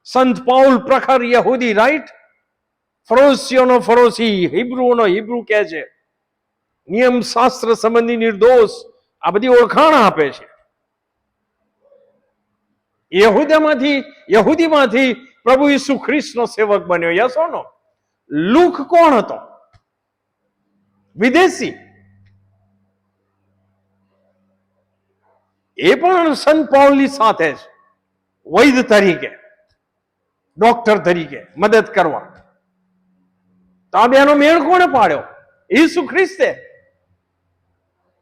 સંત પાઉલ પ્રખર યહૂદી, રાઈટ? ફરોશીઓનો ફરોશી, હિબ્રુઓનો હિબ્રુ કહે છે. નિયમ શાસ્ત્ર સંબંધી નિર્દોષ, આ બધી ઓળખાણ આપે છે. યહૂદીમાંથી પ્રભુ ઈસુ ખ્રિસ્તનો સેવક બન્યો. Yes or no? લુક કોણ હતો? વિદેશી. એ પણ સંત પાઉલની સાથે જ વૈદ તરીકે, ડોક્ટર તરીકે મદદ કરવા. તો આ બેનો મેળ કોણે પાડ્યો? ઈસુ ખ્રિસ્તે.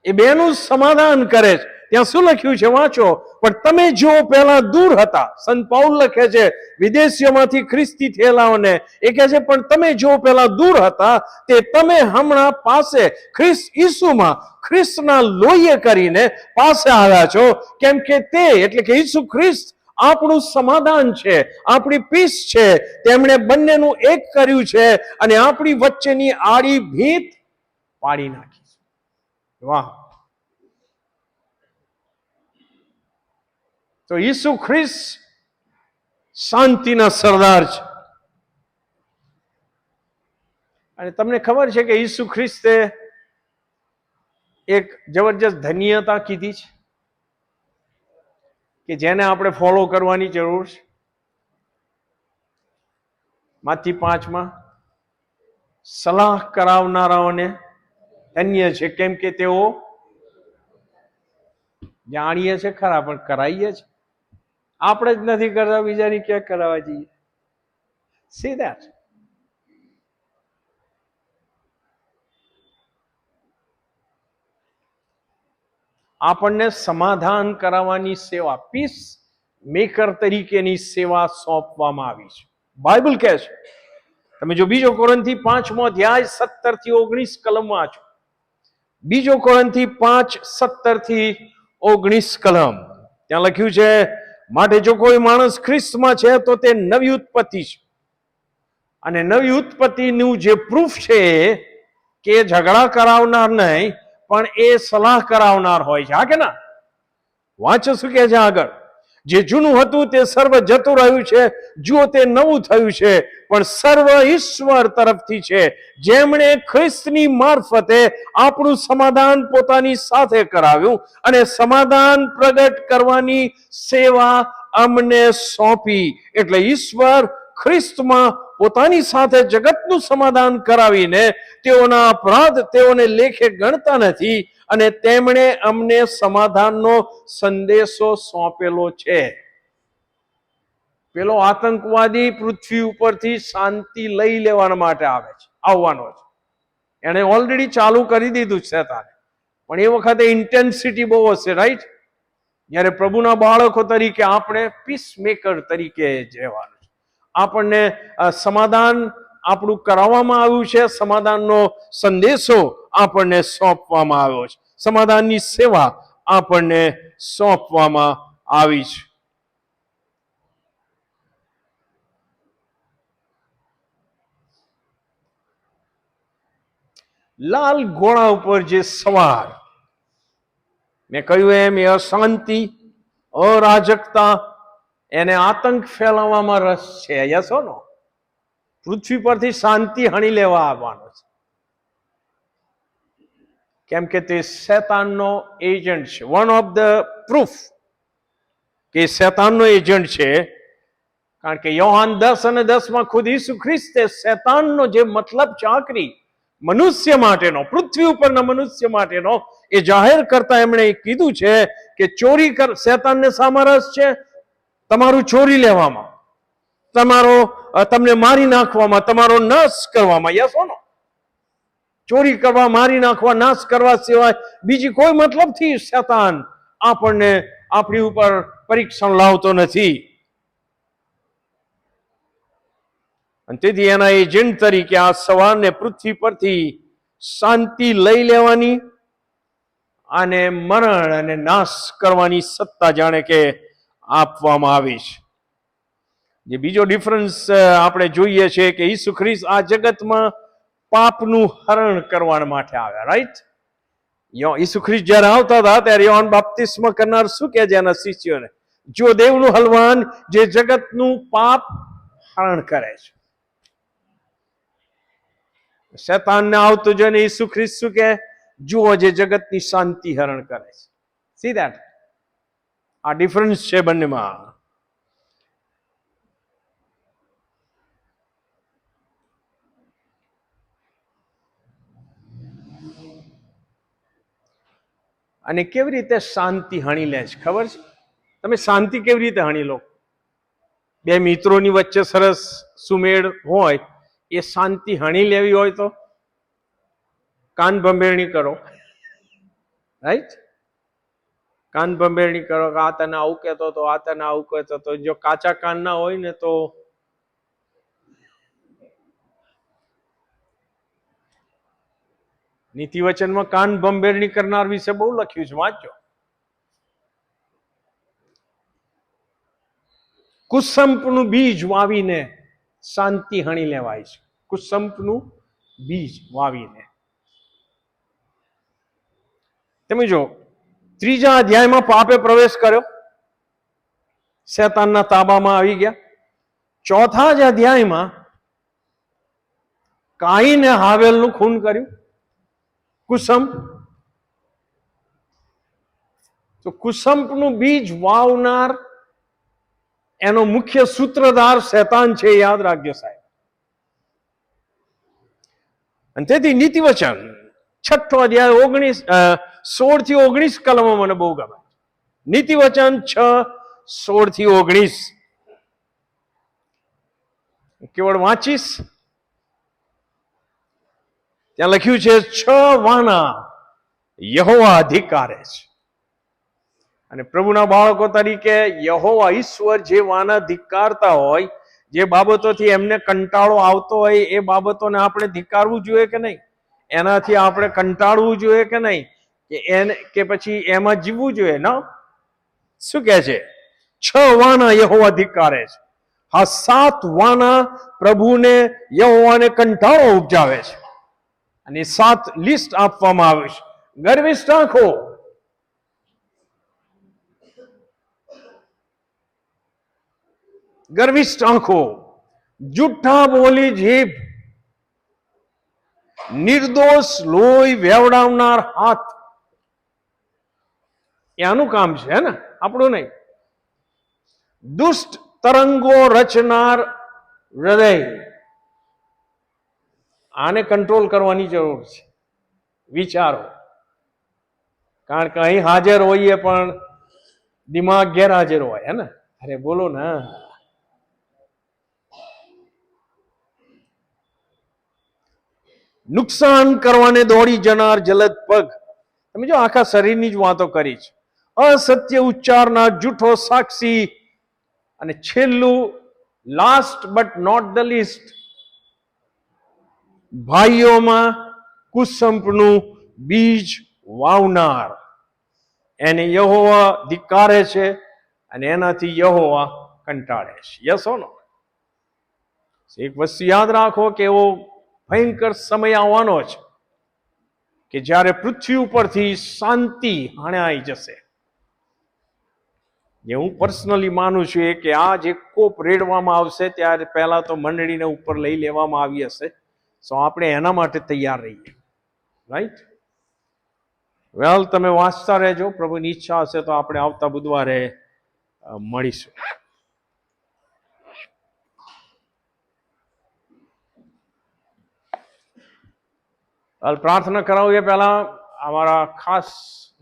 એ બેનું સમાધાન કરે છે. ત્યાં શું લખ્યું છે વાંચો. પણ તમે જો પહેલા દૂર હતા, સંત પાઉલ લખે છે વિદેશીઓમાંથી ખ્રિસ્તી થયેલાઓને, એ કહે છે પણ તમે જો પહેલા દૂર હતા તે તમે હમણાં પાસે ખ્રિસ્ત ઈસુમાં ખ્રિસ્તના લોહીએ કરીને પાસે આવ્યા છો. કેમ કે તે એટલે કે ઈસુ ખ્રિસ્ત આપણું સમાધાન છે, આપણી પીસ છે. તેમણે બંનેનું એક કર્યું છે અને આપણી વચ્ચેની આડી ભીત પાડી નાખી. વાહ! તો ઈસુ ખ્રિસ્ત શાંતિના સરદાર છે. અને તમને ખબર છે કે ઈસુ ખ્રિસ્તે એક જબરજસ્ત ધન્યતા કીધી છે કે જેને આપણે ફોલો કરવાની જરૂર છે. માથી 5 સલાહ કરાવનારાઓને ધન્ય છે, કેમ કે તેઓ જાણીએ છે ખરા પણ કરાવીએ છે આપણે જ નથી કરતા, બીજાની ક્યાં કરાવવા જઈએ? See that? આપણને સમાધાન કરાવવાની સેવા, પીસ મેકર તરીકેની સેવા સોંપવામાં આવી છે. બાઇબલ કહે છે તમે જો બીજો કોરિન્થી 5મો અધ્યાય 17 થી 19 કલમ વાંચો, બીજો કોરિન્થી 5, 17 થી 19 કલમ, ત્યાં લખ્યું છે, માટે જો કોઈ માણસ ખ્રિસ્તમાં છે તો તે નવી ઉત્પત્તિ છે. અને નવી ઉત્પત્તિનું જે પ્રૂફ છે કે ઝઘડા કરાવનાર નહીં, પણ એ સલાહ કરાવનાર હોય છે. હા કે ના? વાંચો શું કે છે આગળ, જે જૂનું હતું તે સર્વ જતું રહ્યું છે, જુઓ તે નવું થયું છે, પણ સર્વ ઈશ્વર તરફથી છે, જેમણે ખ્રિસ્તની મારફતે આપણું સમાધાન પોતાની સાથે કરાવ્યું અને સમાધાન પ્રગટ કરવાની સેવા અમને સોંપી. એટલે ઈશ્વર ખ્રિસ્તમાં પોતાની સાથે જગતનું સમાધાન કરાવીને તેઓના અપરાધ તેઓને લેખે ગણતા નથી, અને તેમણે અમને સમાધાનનો સંદેશો સોંપેલો છે. પેલો આતંકવાદી પૃથ્વી ઉપરથી શાંતિ લઈ લેવા માટે આવે છે, આવવાનો છે. એને ઓલરેડી ચાલુ કરી દીધું છે શેતાને, પણ એ વખતે ઇન્ટેન્સિટી બહુ હશે, રાઈટ? જ્યારે પ્રભુના બાળકો તરીકે આપણે પીસ મેકર તરીકે રહેવાનું છે. આપણને સમાધાન આપણું કરાવવામાં આવ્યું છે, સમાધાનનો સંદેશો આપણને સોંપવામાં આવ્યો છે, સમાધાનની સેવા આપણને સોંપવામાં આવી છે. લાલ ઘોડા ઉપર જે સવાર, મેં કહ્યું એમ, એ અશાંતિ, અરાજકતા, એને આતંક ફેલાવવામાં રસ છે. યસ ઓર નો? પૃથ્વી પરથી શાંતિ હણી લેવા આવવાનો છે, કેમ કે તે શેતાનનો એજન્ટ છે. વન ઓફ ધ પ્રૂફ કે શેતાનનો એજન્ટ છે, કારણ કે યોહાન 10 અને 10 ખુદ ઈસુ ખ્રિસ્તે શેતાનનો જે મતલબ છે આખરી મનુષ્ય માટેનો, પૃથ્વી ઉપરના મનુષ્ય માટેનો, એ જાહેર કરતા એમણે કીધું છે કે ચોરી કર. શેતાનને શામાં રસ છે? તમારું ચોરી લેવામાં, તમને મારી નાખવામાં, તમારો નાશ કરવામાં. યસ ઓર નો? ચોરી કરવા, મારી નાખવા, નાશ કરવા સિવાય બીજી કોઈ મતલબથી શેતાન આપણને આપણી ઉપર પરીક્ષણ લાવતો નથી. અને તેથી એના એજન્ટ તરીકે આ સવારને પૃથ્વી પરથી શાંતિ લઈ લેવાની અને મરણ અને નાશ કરવાની સત્તા જાણે કે આપવામાં આવી છે. જે બીજો ડિફરન્સ આપણે જોઈએ છે કે ઈસુ ખ્રિસ્ત આ જગતમાં પાપનું હરણ કરવા માટે આવ્યા, રાઈટ? ઈસુ ખ્રિસ્ત જ્યારે આવતા હતા ત્યારે યોહાન બાપ્તિસ્મા કરનાર શું કહે છે એના શિષ્યોને? જો દેવનું હલવાન જે જગતનું પાપ હરણ કરે છે. શેતાનને આવતું જોઈને ઈસુ ખ્રિસ્ત શું કહે? જુઓ જે જગતની શાંતિ હરણ કરે છે. C that? આ ડિફરન્સ છે બંનેમાં. અને કેવી રીતે શાંતિ હણી લે છે ખબર છે? તમે શાંતિ કેવી રીતે હણી લો? બે મિત્રોની વચ્ચે સરસ સુમેળ હોય, એ શાંતિ હણી લેવી હોય તો કાન ભંભેરણી કરો, રાઈટ? કાન ભંભેરણી કરો કે આ તને આવું કહેતો હતો, આ તને આવું કહેતો હતો. જો કાચા કાન ના હોય ને તો નીતિ વચનમાં કાન ભંભેરણી કરનાર વિશે બહુ લખ્યું છે, વાંચો. કુસંપનું બીજ વાવીને શાંતિ હણી લેવાય છે. કુસંપનું બીજ વાવીને. તમે જો 3જા અધ્યાયમાં પાપે પ્રવેશ કર્યો, શેતાનના તાબામાં આવી ગયા. 4થા જ અધ્યાયમાં કાઈને હાવેલનું ખૂન કર્યું. કુસંપ. તો કુસંપનું બીજ વાવનાર એનો મુખ્ય સૂત્રધાર શેતાન છે, યાદ રાખજો સાહેબ. અને તેથી નીતિ વચન 6ઠો અધ્યાય 16 થી 19 કલમો મને બહુ ગમે. નીતિ વચન 6:16 થી 19 કેવળ વાંચીશ. ત્યાં લખ્યું છે 6 વાના યહોવા અધિકારે છે. અને પ્રભુના બાળકો તરીકે યહોવા ઈશ્વર જે વાના ધિક્કારતા હોય જે બાબતોથી એમને કંટાળો આવતો હોય એ બાબતોને આપણે ધિક્કારવું જોઈએ કે નહીં? એનાથી આપણે કંટાળવું જોઈએ કે નહીં? કે એને કે પછી એમાં જીવવું જોઈએ? ન શું કહે છે? 6 વાના યહોવા ધિક્કારે છે. આ 7 વાના પ્રભુને યહોવાને કંટાળો ઉપજાવે છે. અને 7 લિસ્ટ આપવામાં આવે છે. ગર્વિષ્ઠ આંખો, ગર્વિષ્ઠ આંખો, જુઠ્ઠા બોલી જીભ, નિર્દોષ લોહી વેવડાવનાર હાથ. એનું કામ છે ને, આપણું નહીં. દુષ્ટ તરંગો રચનાર હૃદય, આને કંટ્રોલ કરવાની જરૂર છે. વિચારો, કારણ કે અહીં હાજર હોઈએ પણ દિમાગ ગેરહાજર હોય. હે ને? અરે બોલો ને. નુકસાન કરવાને દોડી જનાર જલદ પગ. તમે જો આખા શરીરની જ વાતો કરી છે. અસત્ય ઉચ્ચારના જૂઠો સાક્ષી. અને છેલ્લું, last but not the least, ભાઈઓમાં કુસંપનું બીજ વાવનાર. એને યહોવા ધિક્કારે છે અને એનાથી યહોવા કંટાળે છે. યસ ઓ નો? એક વસ્તુ યાદ રાખો કે એવો ભયંકર સમય આવવાનો છે કે જ્યારે પૃથ્વી ઉપરથી શાંતિ હણાઈ જશે. જે હું પર્સનલી માનું છું કે આ જે કોપ રેડવામાં આવશે ત્યારે પહેલા તો મંડળીને ઉપર લઈ લેવામાં આવી હશે. સો આપણે એના માટે તૈયાર રહીએ. રાઈટ? વેલ, તમે વાંચતા રહેજો. પ્રભુની ઈચ્છા હશે તો આપણે આવતા બુધવારે મળીશું. પ્રાર્થના કરાવીએ પહેલા અમારા ખાસ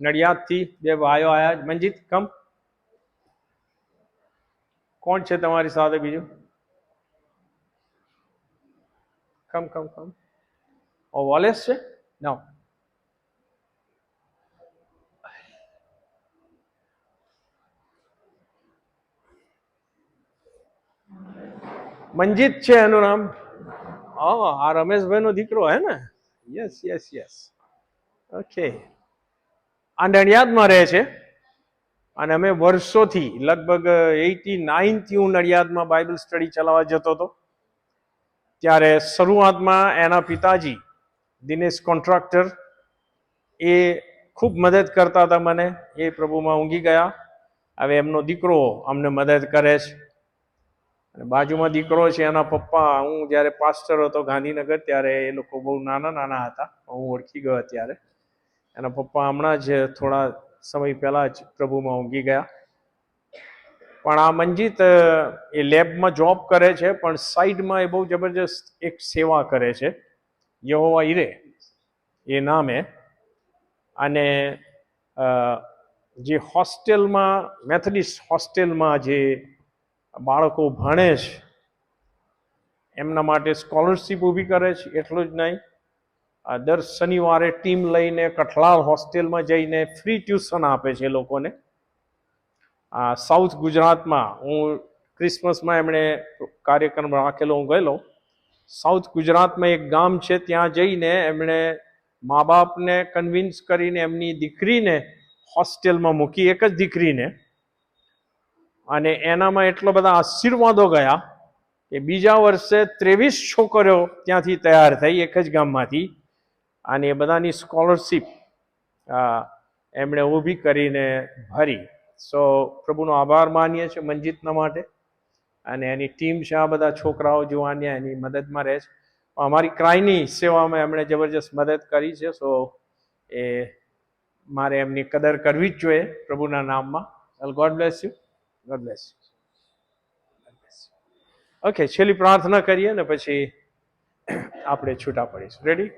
નડિયાદથી 2 ભાઈઓ આયા. મંજીત, કમ. કોણ છે તમારી સાથે બીજું? કમ કમ કમ. ઓ વોલેસ છે? ના, મંજીત છે એનું નામ. આ રમેશભાઈ નો દીકરો હે ને? Yes yes yes. ઓકે. આ નડિયાદમાં રહે છે અને અમે વર્ષોથી, લગભગ 89 થી હું નડિયાદમાં બાઇબલ સ્ટડી ચલાવવા જતો હતો. ત્યારે શરૂઆતમાં એના પિતાજી દિનેશ કોન્ટ્રાક્ટર એ ખૂબ મદદ કરતા હતા મને. એ પ્રભુમાં ઊંઘી ગયા. હવે એમનો દીકરો અમને મદદ કરે છે. અને બાજુમાં દીકરો છે એના પપ્પા. હું જ્યારે પાસ્ટર હતો ગાંધીનગર ત્યારે એ લોકો બહુ નાના હતા. હું ઓળખી ગયો ત્યારે. એના પપ્પા હમણાં જ થોડા સમય પહેલા જ પ્રભુમાં ઊંઘી ગયા. પણ આ મંજીત એ લેબમાં જોબ કરે છે, પણ સાઈડમાં એ બહુ જબરજસ્ત એક સેવા કરે છે. યહોવા ઈરે એ નામે. અને જે હોસ્ટેલમાં, મેથોડિસ્ટ હોસ્ટેલમાં જે બાળકો ભણે છે એમના માટે સ્કોલરશીપ ઊભી કરે છે. એટલું જ નહીં, દર શનિવારે ટીમ લઈને કઠલાલ હોસ્ટેલમાં જઈને ફ્રી ટ્યુશન આપે છે લોકોને. સાઉથ ગુજરાતમાં હું ક્રિસમસમાં એમણે કાર્યક્રમ રાખેલો, હું ગયેલો. સાઉથ ગુજરાતમાં એક ગામ છે, ત્યાં જઈને એમણે મા બાપને કન્વિન્સ કરીને એમની દીકરીને હોસ્ટેલમાં મૂકી, એક જ દીકરીને. અને એનામાં એટલા બધા આશીર્વાદો ગયા કે બીજા વર્ષે 23 છોકરીઓ ત્યાંથી તૈયાર થઈ, એક જ ગામમાંથી. અને એ બધાની સ્કોલરશીપ એમણે ઊભી કરીને ભરી. સો પ્રભુનો આભાર માનીએ છીએ મંજીતના માટે. અને એની ટીમ છે, આ બધા છોકરાઓ જુવાનિયા એની મદદમાં રહે છે. અમારી ક્રાયની સેવામાં એમણે જબરજસ્ત મદદ કરી છે. સો એ મારે એમની કદર કરવી જ જોઈએ પ્રભુના નામમાં. God bless you. God bless you. Okay, છેલ્લી પ્રાર્થના કરીએ ને પછી આપણે છૂટા પડીશું. રેડી?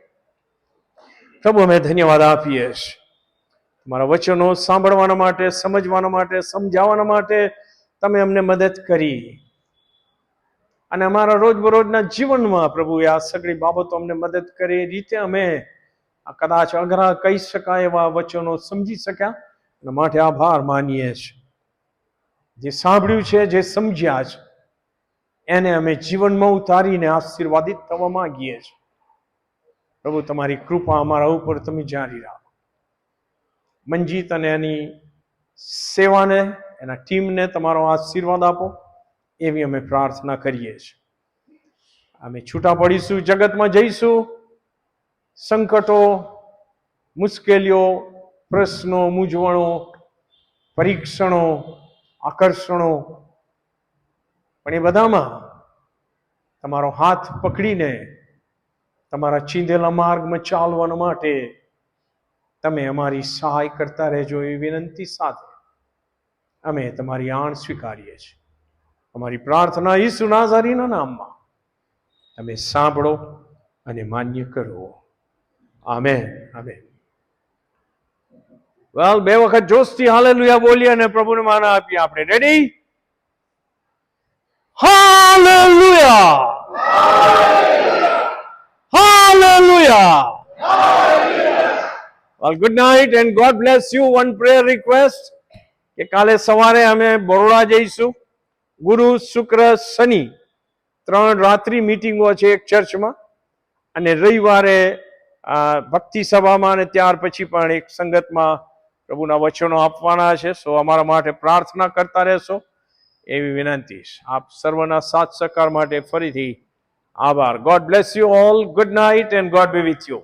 પ્રભુ, અમે ધન્યવાદ આપીએ છીએ તમારા વચનો સાંભળવાના માટે, સમજવાના માટે, સમજાવવાના માટે. તમે અમને મદદ કરી અને અમારા રોજબરોજના જીવનમાં પ્રભુએ આ સગળી બાબતો અમને મદદ કરી. એ રીતે અમે કદાચ અઘરા કહી શકાય એવા વચનો સમજી શક્યા અને માટે આભાર માનીએ છીએ. જે સાંભળ્યું છે, જે સમજ્યા છે, એને અમે જીવનમાં ઉતારીને આશીર્વાદિત થવા માંગીએ છીએ. પ્રભુ, તમારી કૃપા અમારા ઉપર તમે જારી રાખો. મંજીત અને એની સેવાને, એના ટીમને તમારો આશીર્વાદ આપો, એવી અમે પ્રાર્થના કરીએ છીએ. અમે છૂટા પડીશું, જગતમાં જઈશું, સંકટો, મુશ્કેલીઓ, પ્રશ્નો, મૂંઝવણો, પરીક્ષણો, આકર્ષણો, પણ એ બધામાં તમારો હાથ પકડીને તમારા ચીંધેલા માર્ગમાં ચાલવા માટે તમે અમારી સહાય કરતા રહેજો, એવી વિનંતી સાથે અમે તમારી આણ સ્વીકારીએ છીએ. અમારી પ્રાર્થના ઈસુ નાઝારીના નામમાં તમે સાંભળો અને માન્ય કરો. આમેન. આમેન. વેલ, 2 વખત જોશથી હાલેલુયા બોલીએ અને પ્રભુને માન આપીએ. આપણે ready? Hallelujah! Hallelujah! Well, good night and God bless you. One prayer request કે કાલે સવારે અમે બરોડા જઈશું. ગુરુ, શુક્ર, શનિ 3 રાત્રિ મીટિંગો છે એક ચર્ચમાં, અને રવિવારે ભક્તિ સભામાં અને ત્યાર પછી પણ એક સંગતમાં પ્રભુના વચનો આપવાના છે. સો અમારા માટે પ્રાર્થના કરતા રહેશો એવી વિનંતી છે. આપ સર્વના સાથ સહકાર માટે ફરીથી આભાર. God bless you all. Good night and God be with you.